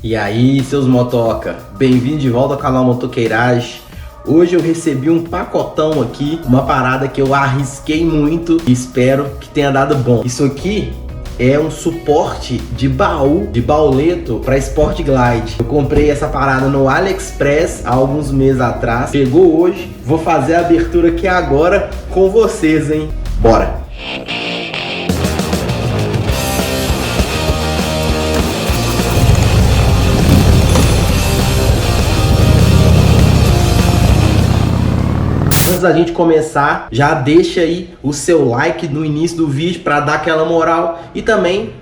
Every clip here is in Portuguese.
E aí, seus motoca, bem-vindo de volta ao canal Motoqueiragem. Hoje eu recebi um pacotão aqui, uma parada que eu arrisquei muito e espero que tenha dado bom. Isso aqui é um suporte de baú, de bauleto para Sport Glide. Eu comprei essa parada no AliExpress há alguns meses atrás. Chegou hoje, vou fazer a abertura aqui agora com vocês, hein? Bora! Antes da gente começar, já deixa aí o seu like no início do vídeo para dar aquela moral. E também,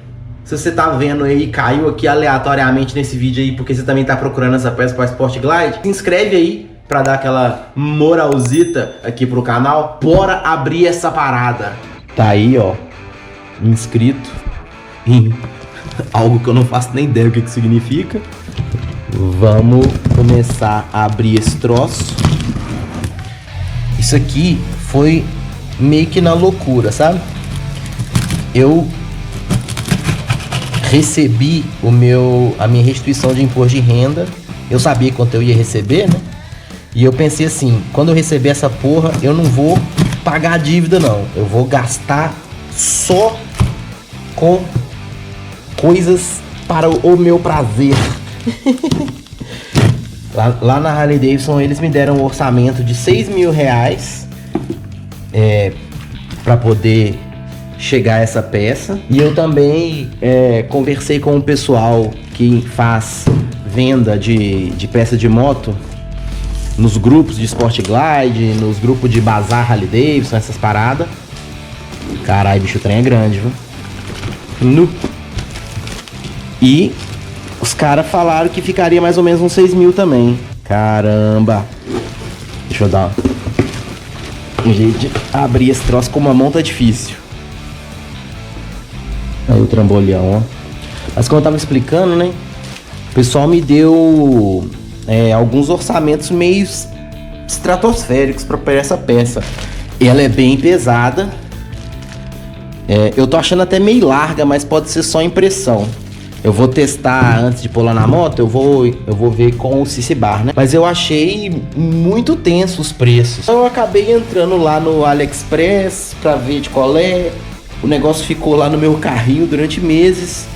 se você tá vendo aí, caiu aqui aleatoriamente nesse vídeo aí, porque você também tá procurando essa peça para Sport Glide, se inscreve aí para dar aquela moralzita aqui pro canal. Bora abrir essa parada. Tá aí, ó, inscrito em algo que eu não faço nem ideia o que significa. Vamos começar a abrir esse troço. Isso aqui foi meio que na loucura, sabe? Eu recebi a minha restituição de imposto de renda. Eu sabia quanto eu ia receber, né? E eu pensei assim, quando eu receber essa porra, eu não vou pagar a dívida não. Eu vou gastar só com coisas para o meu prazer. Lá na Harley Davidson eles me deram um orçamento de R$6.000 para poder chegar a essa peça. E eu também conversei com o pessoal que faz venda de peça de moto nos grupos de Sport Glide, nos grupos de Bazar Harley Davidson, essas paradas. Caralho, bicho, o trem é grande, viu? E os caras falaram que ficaria mais ou menos uns 6.000 também. Caramba. Deixa eu dar um jeito de abrir esse troço com uma mão, tá difícil. Aí o trambolhão, ó. Mas como eu tava explicando, né? O pessoal me deu alguns orçamentos meio estratosféricos pra essa peça. Ela é bem pesada. Eu tô achando até meio larga, mas pode ser só impressão. Eu vou testar antes de pular na moto, eu vou ver com o CC Bar, né? Mas eu achei muito tenso os preços. Eu acabei entrando lá no AliExpress pra ver de qual é. O negócio ficou lá no meu carrinho durante meses.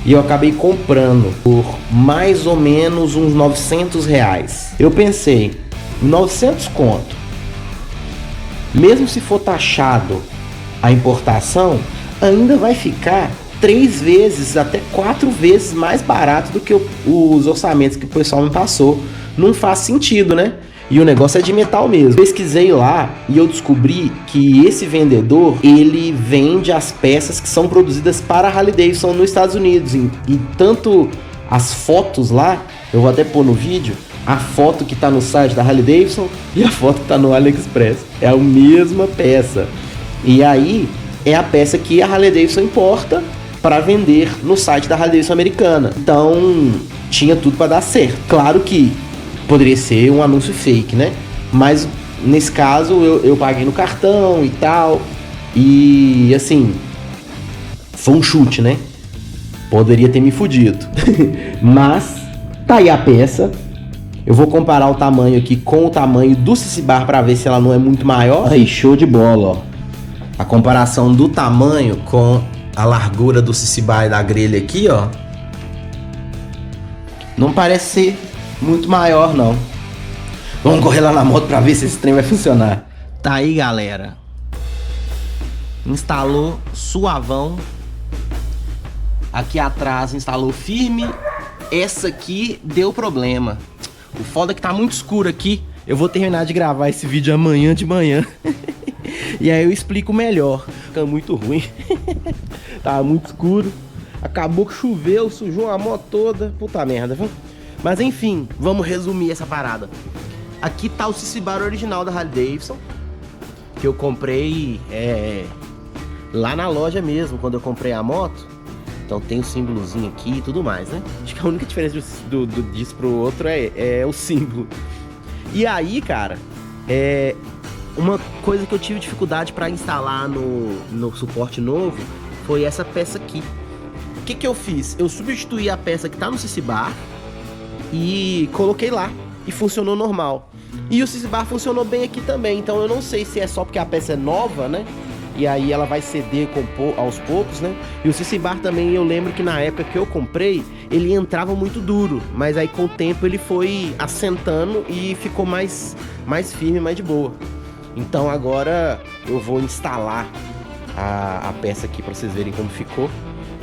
E eu acabei comprando por mais ou menos uns R$900. Eu pensei, 900 conto. Mesmo se for taxado a importação, ainda vai ficar 3 vezes, até 4 vezes mais barato do que os orçamentos que o pessoal me passou. Não faz sentido, né? E o negócio é de metal mesmo. Pesquisei lá e eu descobri que esse vendedor, ele vende as peças que são produzidas para a Harley Davidson nos Estados Unidos. E tanto as fotos lá, eu vou até pôr no vídeo, a foto que tá no site da Harley Davidson e a foto que tá no AliExpress. É a mesma peça. E aí, é a peça que a Harley Davidson importa para vender no site da Harley Davidson americana. Então, tinha tudo para dar certo. Claro que poderia ser um anúncio fake, né? Mas, nesse caso, eu paguei no cartão e tal. E, assim, foi um chute, né? Poderia ter me fudido. Mas, tá aí a peça. Eu vou comparar o tamanho aqui com o tamanho do CC Bar para ver se ela não é muito maior. Aí, show de bola, ó. A comparação do tamanho com a largura do CC Bar da grelha aqui, ó, não parece ser muito maior, não. Vamos correr lá na moto pra ver se esse trem vai funcionar. Tá aí, galera. Instalou suavão. Aqui atrás instalou firme. Essa aqui deu problema. O foda é que tá muito escuro aqui. Eu vou terminar de gravar esse vídeo amanhã de manhã. E aí eu explico melhor. Fica muito ruim. Tava muito escuro. Acabou que choveu, sujou a moto toda. Puta merda, viu? Mas enfim, vamos resumir essa parada. Aqui tá o CC Bar original da Harley Davidson, que eu comprei lá na loja mesmo, quando eu comprei a moto. Então tem o símbolozinho aqui e tudo mais, né? Acho que a única diferença disso pro outro é o símbolo. E aí, cara, uma coisa que eu tive dificuldade para instalar no suporte novo foi essa peça aqui. o que que eu fiz? Eu substituí a peça que tá no CC Bar e coloquei lá e funcionou normal. E o CC Bar funcionou bem aqui também, então eu não sei se é só porque a peça é nova, né? E aí ela vai ceder aos poucos, né? E o CC Bar também, eu lembro que na época que eu comprei, ele entrava muito duro, mas aí com o tempo ele foi assentando e ficou mais firme, mais de boa. Então agora eu vou instalar a peça aqui pra vocês verem como ficou.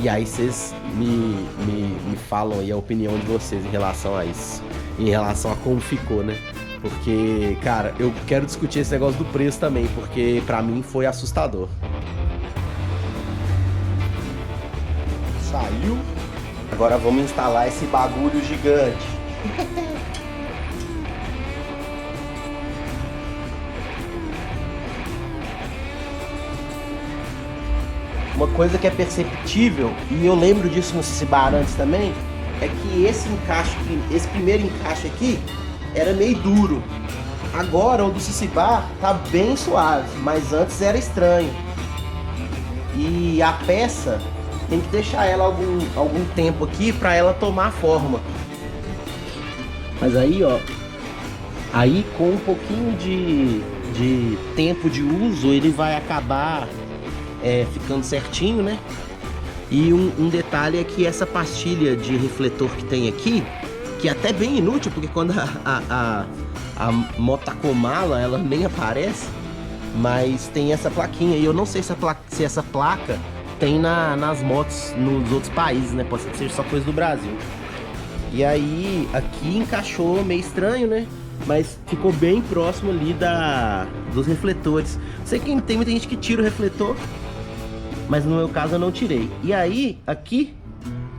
E aí vocês me falam aí a opinião de vocês em relação a isso. Em relação a como ficou, né? Porque, cara, eu quero discutir esse negócio do preço também, porque pra mim foi assustador. Saiu. Agora vamos instalar esse bagulho gigante. Uma coisa que é perceptível, e eu lembro disso no CC Bar antes também, é que esse primeiro encaixe aqui era meio duro. Agora o do CC Bar tá bem suave, mas antes era estranho. E a peça tem que deixar ela algum tempo aqui pra ela tomar forma. Mas aí, ó, aí com um pouquinho de tempo de uso, ele vai acabar ficando certinho, né? E um detalhe é que essa pastilha de refletor que tem aqui, que é até bem inútil, porque quando a Motacomala, ela nem aparece, mas tem essa plaquinha, e eu não sei se essa placa tem nas motos nos outros países, né? Pode ser que seja só coisa do Brasil. E aí, aqui encaixou meio estranho, né? Mas ficou bem próximo ali dos refletores. Sei que tem muita gente que tira o refletor, mas no meu caso eu não tirei. E aí, aqui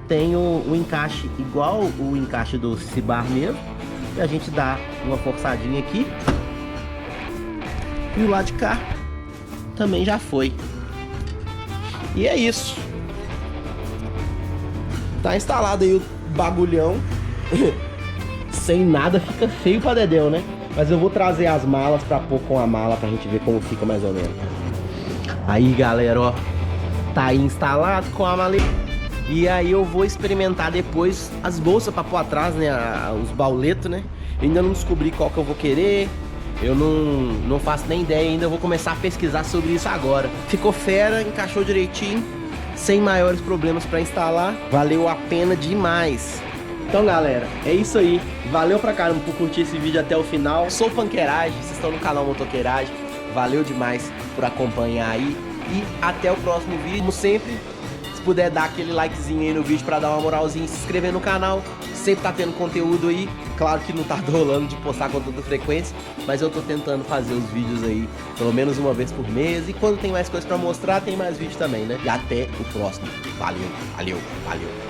tem o encaixe igual o encaixe do CC Bar mesmo. E a gente dá uma forçadinha aqui. E o lado de cá também já foi. E é isso. Tá instalado aí o bagulhão. Sem nada fica feio pra dedéu, né? Mas eu vou trazer as malas pra pôr com a mala pra gente ver como fica mais ou menos. Aí, galera, ó, tá aí instalado com a maleta. E aí eu vou experimentar depois as bolsas pra pôr atrás, né? Os bauletos, né? Eu ainda não descobri qual que eu vou querer. Eu não faço nem ideia ainda. Eu vou começar a pesquisar sobre isso agora. Ficou fera, encaixou direitinho, sem maiores problemas pra instalar. Valeu a pena demais. Então, galera, é isso aí. Valeu pra caramba por curtir esse vídeo até o final. Sou o Panqueiragem, vocês estão no canal Motoqueiragem. Valeu demais por acompanhar aí. E até o próximo vídeo. Como sempre, se puder dar aquele likezinho aí no vídeo pra dar uma moralzinha e se inscrever no canal. Sempre tá tendo conteúdo aí. Claro que não tá rolando de postar com toda frequência, mas eu tô tentando fazer os vídeos aí pelo menos uma vez por mês. E quando tem mais coisa pra mostrar, tem mais vídeo também, né? E até o próximo. Valeu, valeu, valeu.